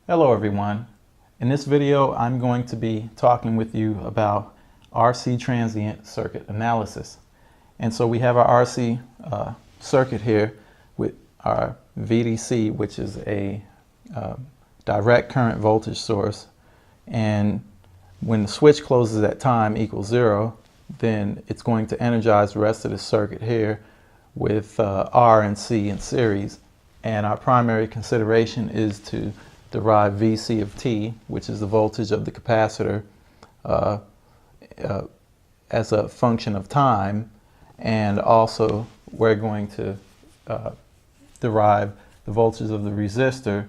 Hello everyone. In this video I'm going to be talking with you about RC transient circuit analysis. And so we have our RC circuit here with our VDC, which is a direct current voltage source, and when the switch closes at time equals 0, then it's going to energize the rest of the circuit here with R and C in series. And our primary consideration is to derive VC of t, which is the voltage of the capacitor, as a function of time. And also we're going to derive the voltage of the resistor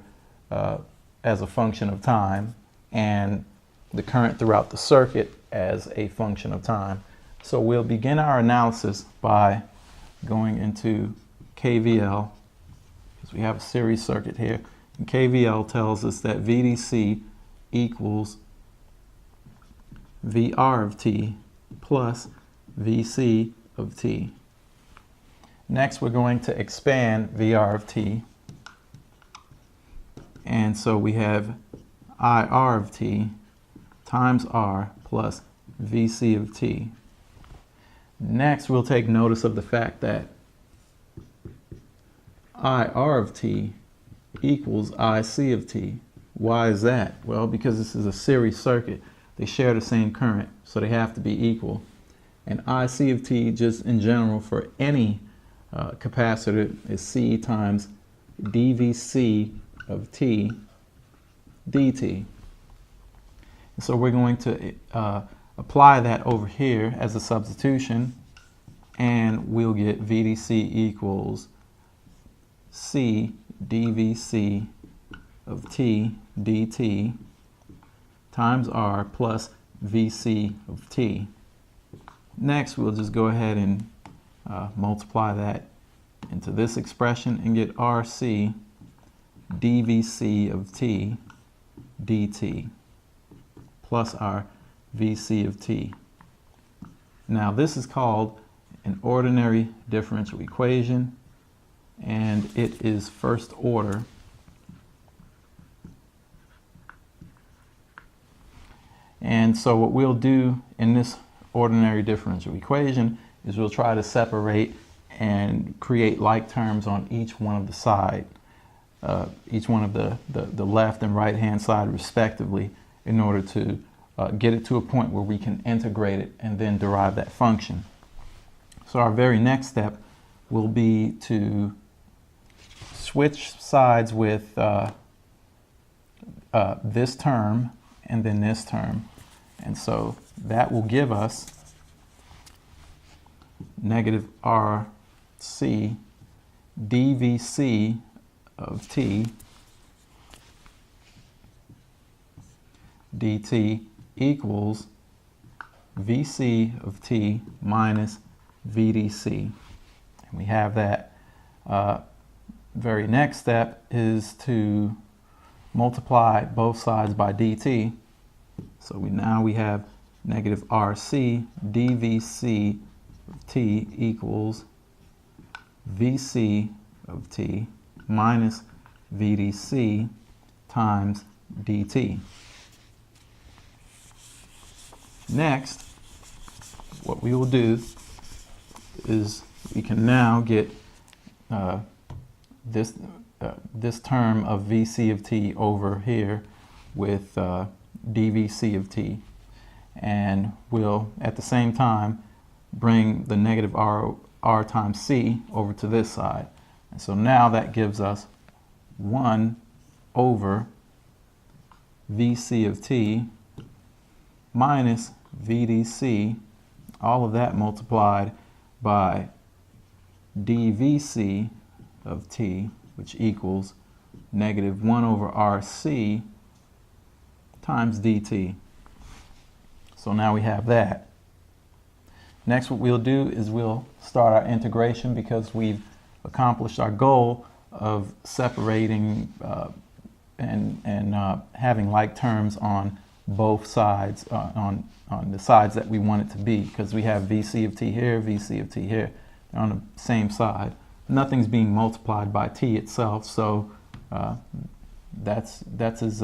as a function of time, and the current throughout the circuit as a function of time. So we'll begin our analysis by going into KVL, because we have a series circuit here. And KVL tells us that VDC equals VR of t plus VC of t. Next, we're going to expand VR of t. And so we have IR of t times R plus VC of t. Next, we'll take notice of the fact that IR of t equals IC of t. Why is that? Well, because this is a series circuit. They share the same current, so they have to be equal. And IC of t, just in general, for any capacitor, is C times dVC of t dt. So we're going to apply that over here as a substitution, and we'll get VDC equals C dVC of t dt times R plus VC of t. Next, we'll just go ahead and multiply that into this expression and get RC dVC of t dt plus our VC of t. Now this is called an ordinary differential equation, and it is first order. And so what we'll do in this ordinary differential equation is we'll try to separate and create like terms on each one of the side, each one of the left and right hand side respectively, in order to get it to a point where we can integrate it and then derive that function. So our very next step will be to switch sides with this term and then this term. And so that will give us negative RC dVC of t dt equals VC of t minus VDC. And we have that. Very next step is to multiply both sides by dt. So now we have negative RC dVC of t equals VC of t minus VDC times dt. Next, what we will do is we can now get this term of VC of t over here with dVC of t, and we'll at the same time bring the negative R times C over to this side. And so now that gives us 1 over VC of t minus VDC, all of that multiplied by dVC of t, which equals negative 1 over RC times dt. So now we have that. Next, what we'll do is we'll start our integration, because we've accomplished our goal of separating and having like terms on both sides, on the sides that we want it to be, because we have VC of t here, VC of t here. They're on the same side. Nothing's being multiplied by t itself, so that's as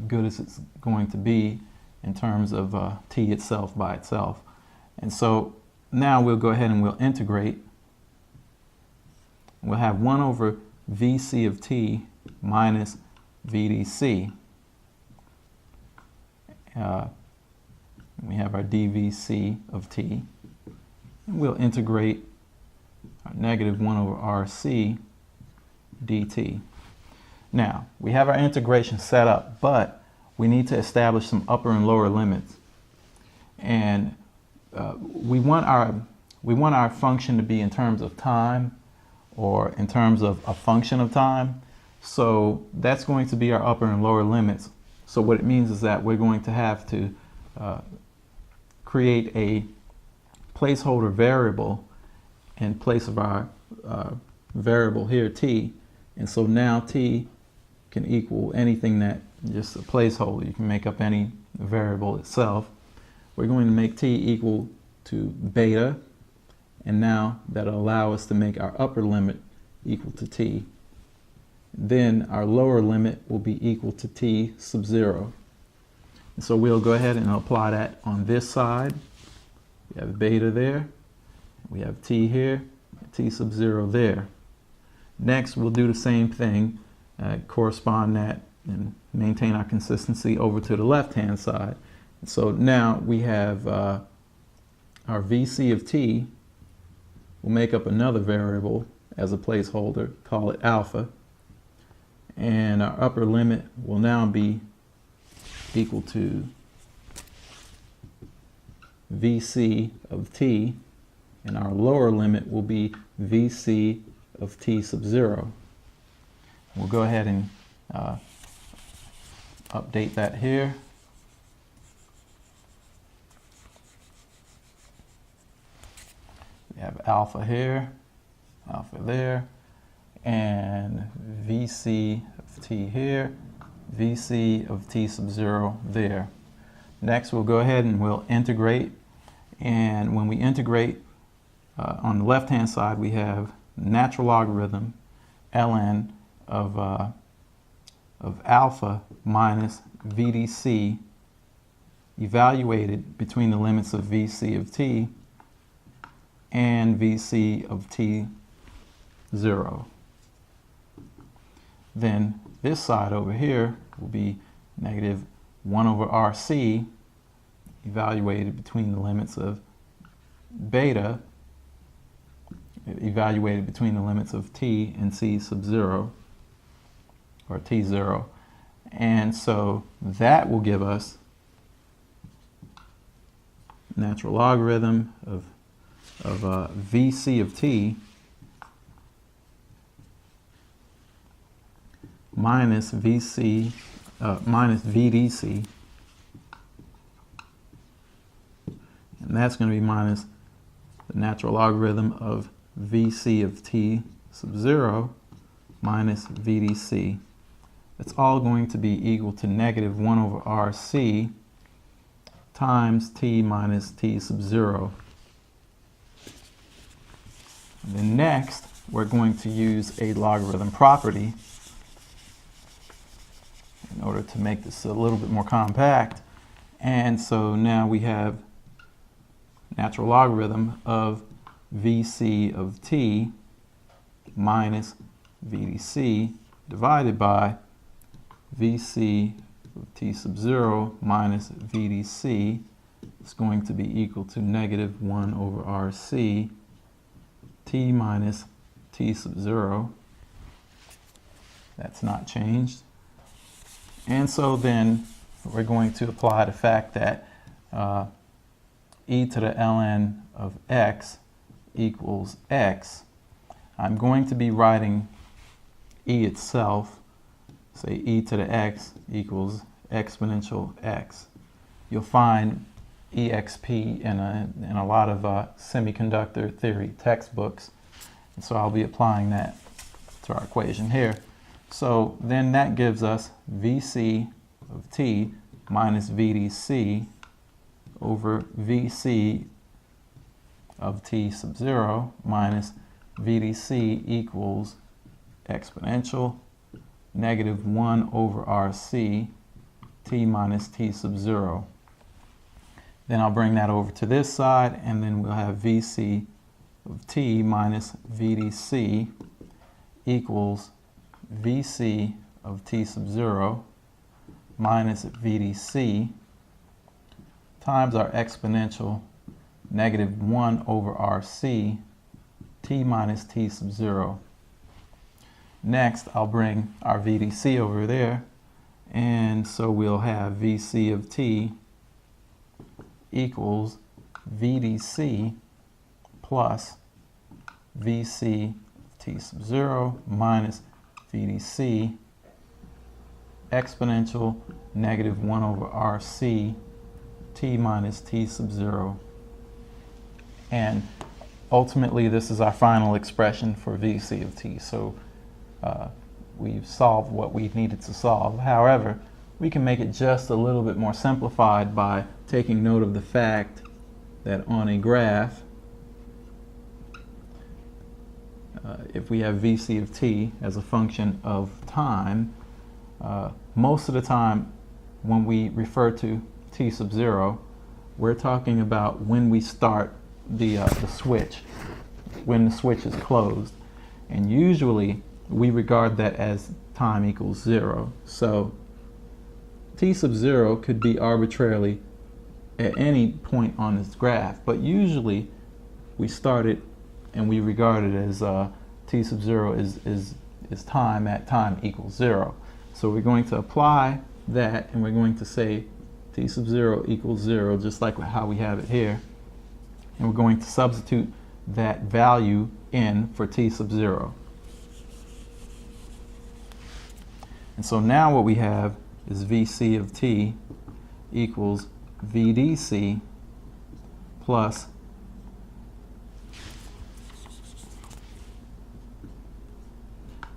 good as it's going to be in terms of t itself by itself. And so now we'll go ahead and we'll integrate. We'll have 1 over VC of t minus VDC. We have our dVc of t. And we'll integrate our negative 1 over RC dt. Now, we have our integration set up, but we need to establish some upper and lower limits. And we want our function to be in terms of time or in terms of a function of time. So that's going to be our upper and lower limits. So what it means is that we're going to have to create a placeholder variable in place of our variable here, t. And so now t can equal anything that just a placeholder. You can make up any variable itself. We're going to make t equal to beta, and now that'll allow us to make our upper limit equal to t. Then our lower limit will be equal to t sub 0. And so we'll go ahead and apply that on this side. We have beta there, we have t here, t sub 0 there. Next, we'll do the same thing, correspond that and maintain our consistency over to the left-hand side. And so now we have our VC of t. We'll make up another variable as a placeholder, call it alpha. And our upper limit will now be equal to VC of t, and our lower limit will be VC of t sub 0. We'll go ahead and update that here. We have alpha here, alpha there, and VC of t here, VC of t sub 0 there. Next, we'll go ahead and we'll integrate. And when we integrate, on the left-hand side, we have natural logarithm ln of alpha minus VDC evaluated between the limits of VC of t and VC of t 0. Then this side over here will be negative 1 over RC evaluated between the limits of beta evaluated between the limits of t and c sub 0 or t0. And so that will give us natural logarithm of VC of t minus VC minus VDC, and that's going to be minus the natural logarithm of VC of t sub 0 minus VDC. It's all going to be equal to negative 1 over RC times t minus t sub 0. And then next, we're going to use a logarithm property in order to make this a little bit more compact. And so now we have natural logarithm of VC of t minus VDC divided by VC of t sub 0 minus VDC is going to be equal to negative 1 over RC t minus t sub 0. That's not changed. And so then we're going to apply the fact that e to the ln of x equals x. I'm going to be writing e itself, say e to the x equals exponential x. You'll find EXP in a lot of semiconductor theory textbooks, and so I'll be applying that to our equation here. So then that gives us VC of t minus VDC over VC of t sub 0 minus VDC equals exponential negative 1 over RC t minus t sub 0. Then I'll bring that over to this side, and then we'll have VC of t minus VDC equals VC of t sub 0 minus VDC times our exponential negative 1 over RC t minus t sub 0. Next, I'll bring our VDC over there, and so we'll have VC of t equals VDC plus VC of t sub 0 minus VDC exponential negative 1 over RC t minus t sub 0. And ultimately, this is our final expression for VC of t. So we've solved what we needed to solve. However, we can make it just a little bit more simplified by taking note of the fact that on a graph, if we have VC of t as a function of time, most of the time when we refer to t sub 0, we're talking about when we start the switch, when the switch is closed. And usually we regard that as time equals 0. So t sub 0 could be arbitrarily at any point on this graph, but usually we start it and we regard it as t sub 0 is time at time equals 0. So we're going to apply that, and we're going to say t sub 0 equals 0, just like how we have it here. And we're going to substitute that value in for t sub 0. And so now what we have is VC of t equals VDC plus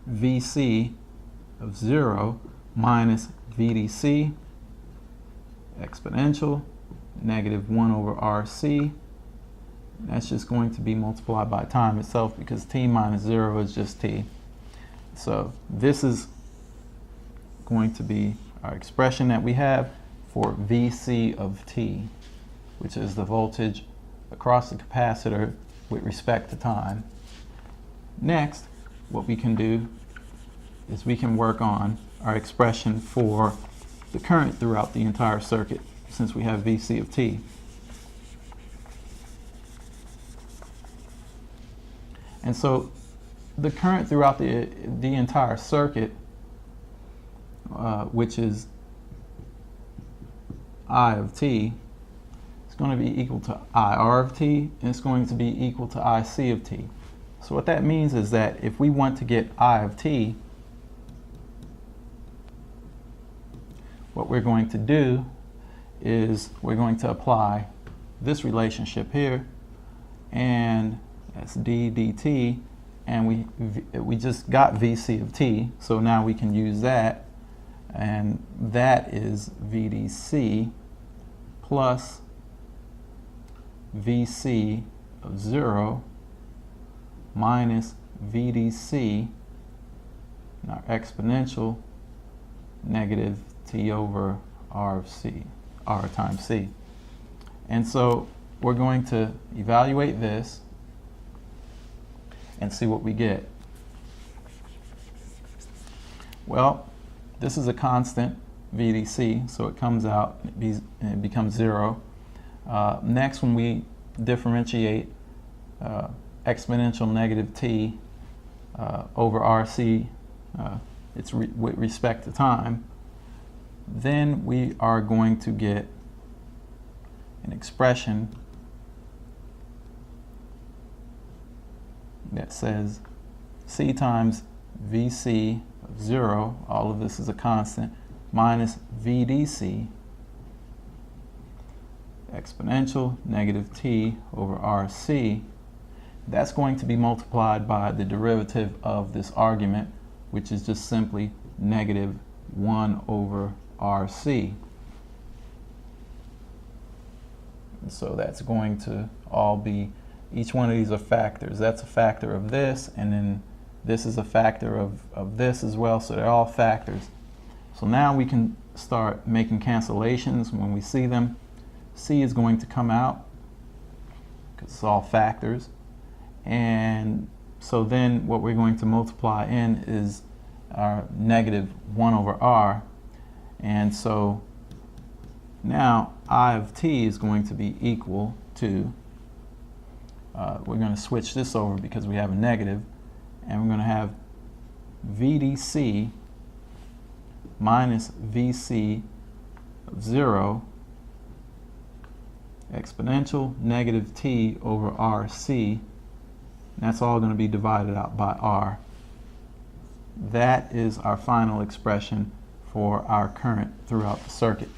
VC of 0 minus VDC exponential negative 1 over RC. That's just going to be multiplied by time itself, because t minus 0 is just t. So this is going to be our expression that we have for VC of t, which is the voltage across the capacitor with respect to time. Next, what we can do is we can work on our expression for the current throughout the entire circuit, since we have VC of t. And so the current throughout the entire circuit, which is I of t, is going to be equal to IR of t, and it's going to be equal to IC of t. So what that means is that if we want to get I of t, what we're going to do is we're going to apply this relationship here, and that's d dt, and we just got VC of t, so now we can use that, and that is VDC plus VC of 0 minus VDC, and our exponential negative t over r of c, r times c. And so we're going to evaluate this and see what we get. Well, this is a constant VDC, so it comes out and it becomes 0. Next, when we differentiate exponential negative t over RC, it's with respect to time, then we are going to get an expression that says C times VC of 0, all of this is a constant, minus VDC exponential negative t over RC. That's going to be multiplied by the derivative of this argument, which is just simply negative 1 over RC. And so that's going to all be, each one of these are factors. That's a factor of this, and then This is a factor of this as well, so they're all factors. So now we can start making cancellations when we see them. C is going to come out because it's all factors. And so then what we're going to multiply in is our negative 1 over r. And so now I of t is going to be equal to, we're going to switch this over because we have a negative, and we're going to have VDC minus VC of 0 exponential negative t over RC. That's all going to be divided out by R. That is our final expression for our current throughout the circuit.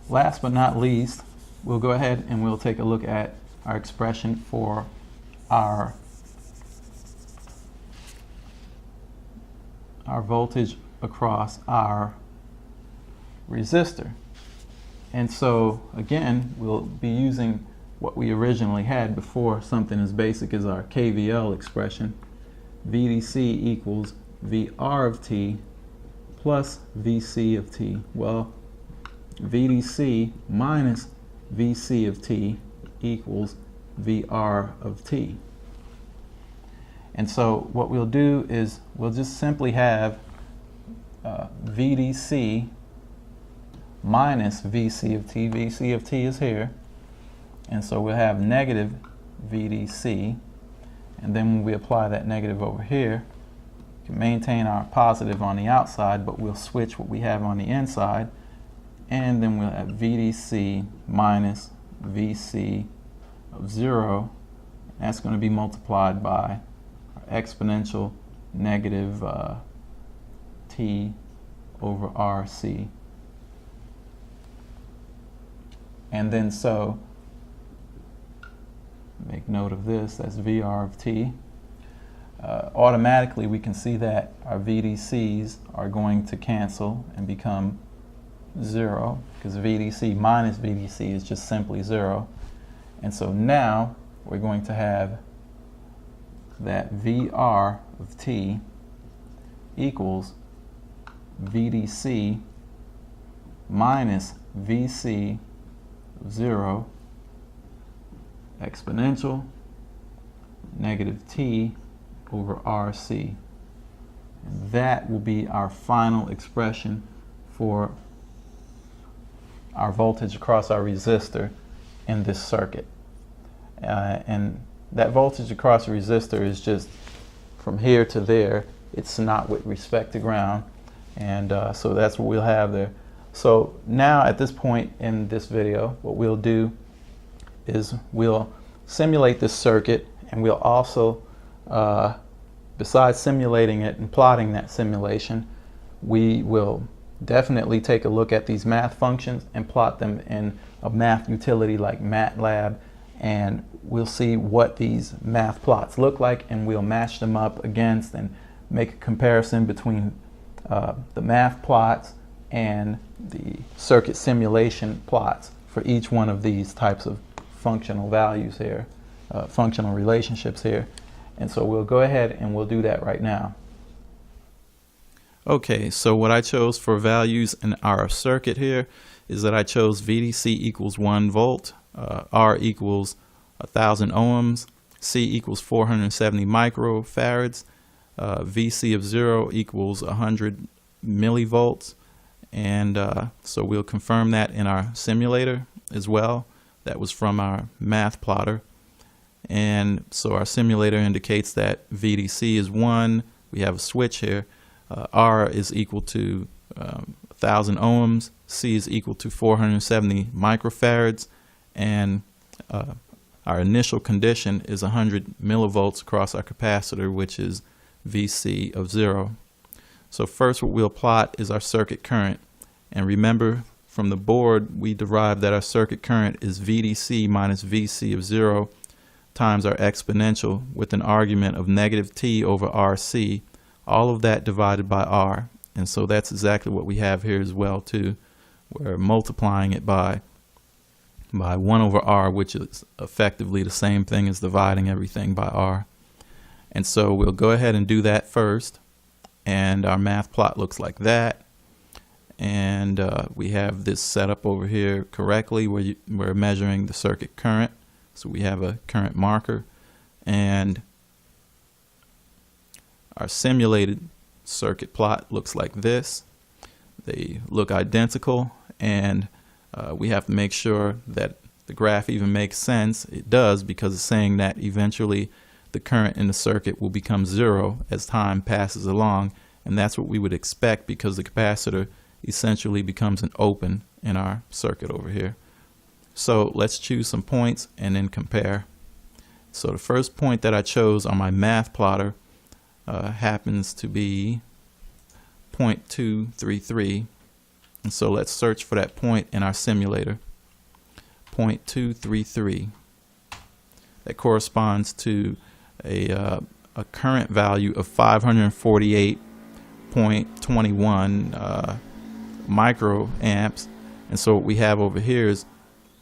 Last but not least, we'll go ahead and we'll take a look at our expression for our voltage across our resistor. And so again, we'll be using what we originally had before, something as basic as our KVL expression. VDC equals VR of t plus VC of t. Well, VDC minus VC of t equals VR of t. And so what we'll do is we'll just simply have VDC minus VC of t. VC of t is here. And so we'll have negative VDC. And then when we apply that negative over here, we can maintain our positive on the outside, but we'll switch what we have on the inside. And then we'll have VDC minus VC of 0. That's going to be multiplied by our exponential negative t over RC. And then so, make note of this, that's VR of t. Automatically we can see that our VDCs are going to cancel and become 0, because VDC minus VDC is just simply 0. And so now we're going to have that VR of t equals VDC minus VC of 0 exponential negative t over RC. And that will be our final expression for our voltage across our resistor in this circuit. And that voltage across the resistor is just from here to there. It's not with respect to ground. And so that's what we'll have there. So now at this point in this video, what we'll do is we'll simulate this circuit, and we'll also, besides simulating it and plotting that simulation, we will definitely take a look at these math functions and plot them in a math utility like MATLAB, and we'll see what these math plots look like, and we'll match them up against and make a comparison between the math plots and the circuit simulation plots for each one of these types of functional values here, functional relationships here. And so we'll go ahead and we'll do that right now. Okay, so what I chose for values in our circuit here is that I chose VDC equals 1 volt, R equals 1,000 ohms, C equals 470 microfarads, VC of 0 equals 100 millivolts, and so we'll confirm that in our simulator as well. That was from our math plotter. And so our simulator indicates that VDC is 1. We have a switch here. R is equal to 1,000 ohms. C is equal to 470 microfarads. And our initial condition is 100 millivolts across our capacitor, which is VC of 0. So first what we'll plot is our circuit current. And remember, from the board, we derived that our circuit current is VDC minus VC of 0 times our exponential with an argument of negative t over RC, all of that divided by R. And so that's exactly what we have here as well too. We're multiplying it by by 1 over R, which is effectively the same thing as dividing everything by R. And so we'll go ahead and do that first. And our math plot looks like that. And we have this set up over here correctly where we're measuring the circuit current. So we have a current marker. And our simulated circuit plot looks like this. They look identical, and we have to make sure that the graph even makes sense. It does, because it's saying that eventually the current in the circuit will become 0 as time passes along, and that's what we would expect because the capacitor essentially becomes an open in our circuit over here. So let's choose some points and then compare. So the first point that I chose on my math plotter happens to be 0.233, and so let's search for that point in our simulator. 0.233. That corresponds to a current value of 548.21 microamps, and so what we have over here is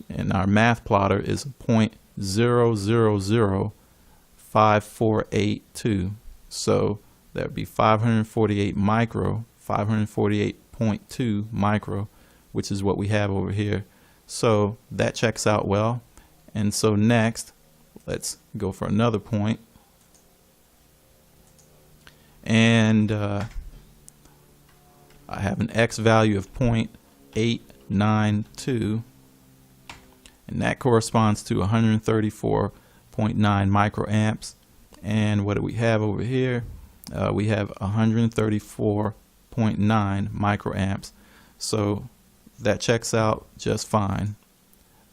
in our math plotter is 0.005482. So that would be 548.2 micro, which is what we have over here. So that checks out well. And so next, let's go for another point. And I have an X value of 0.892, and that corresponds to 134.9 microamps. And what do we have over here? We have 134.9 microamps. So that checks out just fine.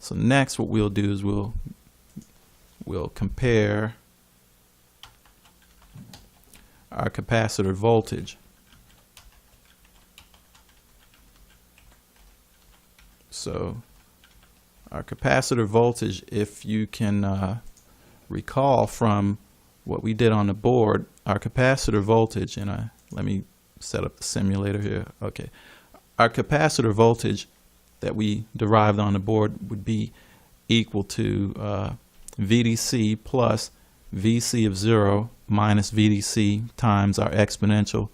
So next what we'll do is we'll compare our capacitor voltage. So our capacitor voltage, if you can recall from what we did on the board, our capacitor voltage, and let me set up the simulator here. Okay, our capacitor voltage that we derived on the board would be equal to VDC plus VC of 0 minus VDC times our exponential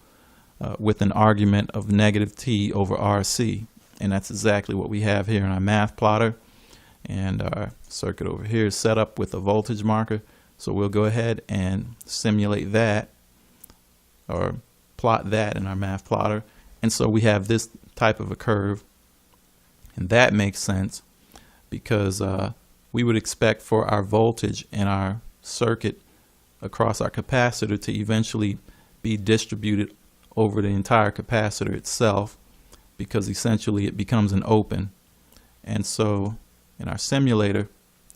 with an argument of negative T over RC. And that's exactly what we have here in our math plotter. And our circuit over here is set up with a voltage marker. So we'll go ahead and simulate that, or plot that in our math plotter. And so we have this type of a curve. And that makes sense because we would expect for our voltage in our circuit across our capacitor to eventually be distributed over the entire capacitor itself, because essentially it becomes an open. And so in our simulator,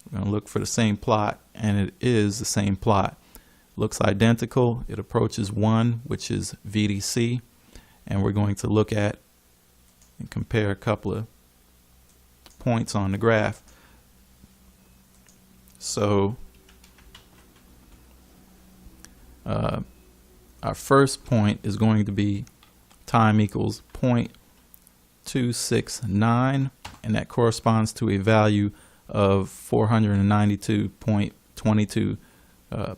we're going to look for the same plot, and it is the same plot. Looks identical. It approaches 1, which is VDC, and we're going to look at and compare a couple of points on the graph. So our first point is going to be time equals 0.269, and that corresponds to a value of 492.22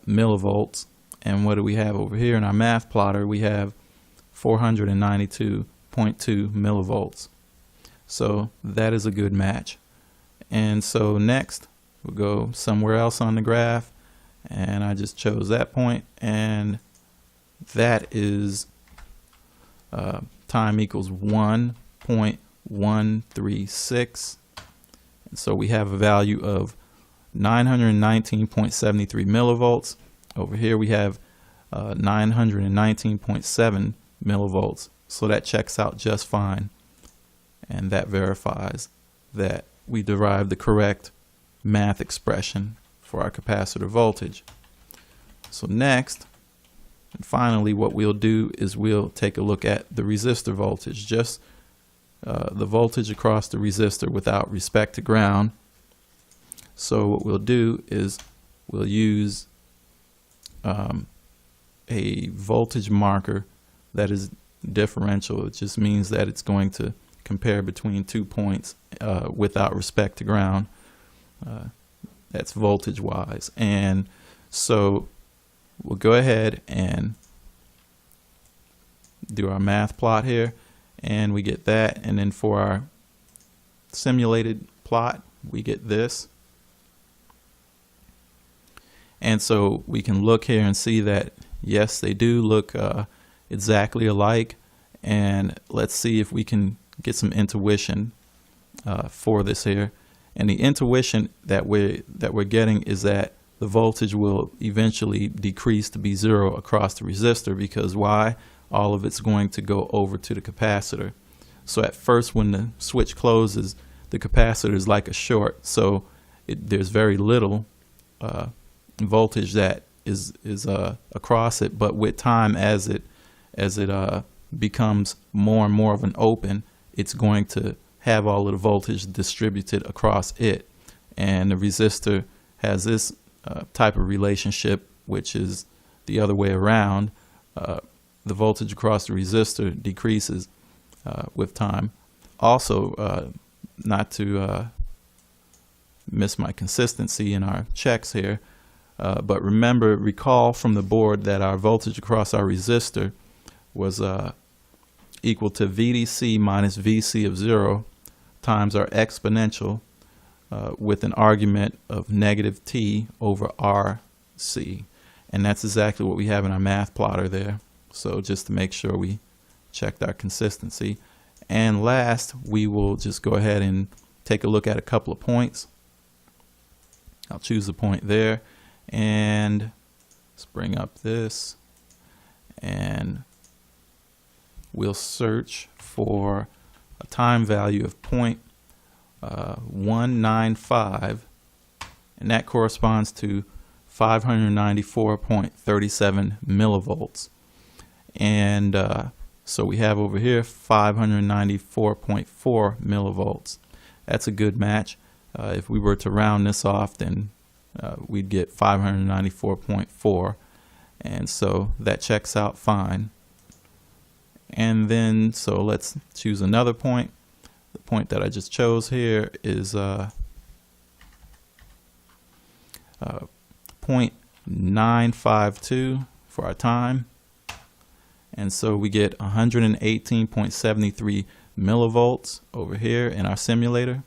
millivolts. And what do we have over here in our math plotter? We have 492.2 millivolts. So that is a good match. And so next we'll go somewhere else on the graph, and I just chose that point, and that is time equals 1.136. And so we have a value of 919.73 millivolts. Over here we have 919.7 millivolts. So that checks out just fine. And that verifies that we derived the correct math expression for our capacitor voltage. So next, and finally, what we'll do is we'll take a look at the resistor voltage, just the voltage across the resistor without respect to ground. So what we'll do is we'll use a voltage marker that is differential. It just means that it's going to compare between 2 points without respect to ground. That's voltage wise. And so we'll go ahead and do our math plot here, and we get that. And then for our simulated plot, we get this. And so we can look here and see that yes, they do look exactly alike. And let's see if we can get some intuition for this here. And the intuition that we're getting is that the voltage will eventually decrease to be 0 across the resistor, because why? All of it's going to go over to the capacitor. So at first, when the switch closes, the capacitor is like a short, so there's very little voltage that is across it. But with time, as it becomes more and more of an open, it's going to have all of the voltage distributed across it. And the resistor has this type of relationship, which is the other way around. The voltage across the resistor decreases with time. Also, not to miss my consistency in our checks here, but recall from the board that our voltage across our resistor was equal to VDC minus VC of 0 times our exponential with an argument of negative T over RC. And that's exactly what we have in our math plotter there. So just to make sure we checked our consistency. And last, we will just go ahead and take a look at a couple of points. I'll choose a point there, and let's bring up this, and we'll search for a time value of 0.195, and that corresponds to 594.37 millivolts. And so we have over here 594.4 millivolts. That's a good match. If we were to round this off, then we'd get 594.4, and so that checks out fine. And then so let's choose another point. The point that I just chose here is 0.952 for our time. And so we get 118.73 millivolts over here in our simulator.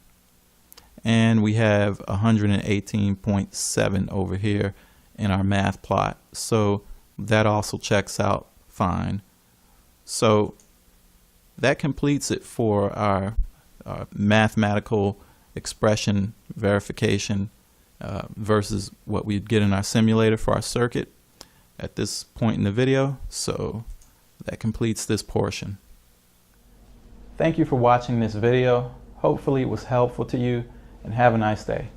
And we have 118.7 over here in our math plot. So that also checks out fine. So that completes it for our mathematical expression verification versus what we'd get in our simulator for our circuit at this point in the video. So that completes this portion. Thank you for watching this video. Hopefully it was helpful to you, and have a nice day.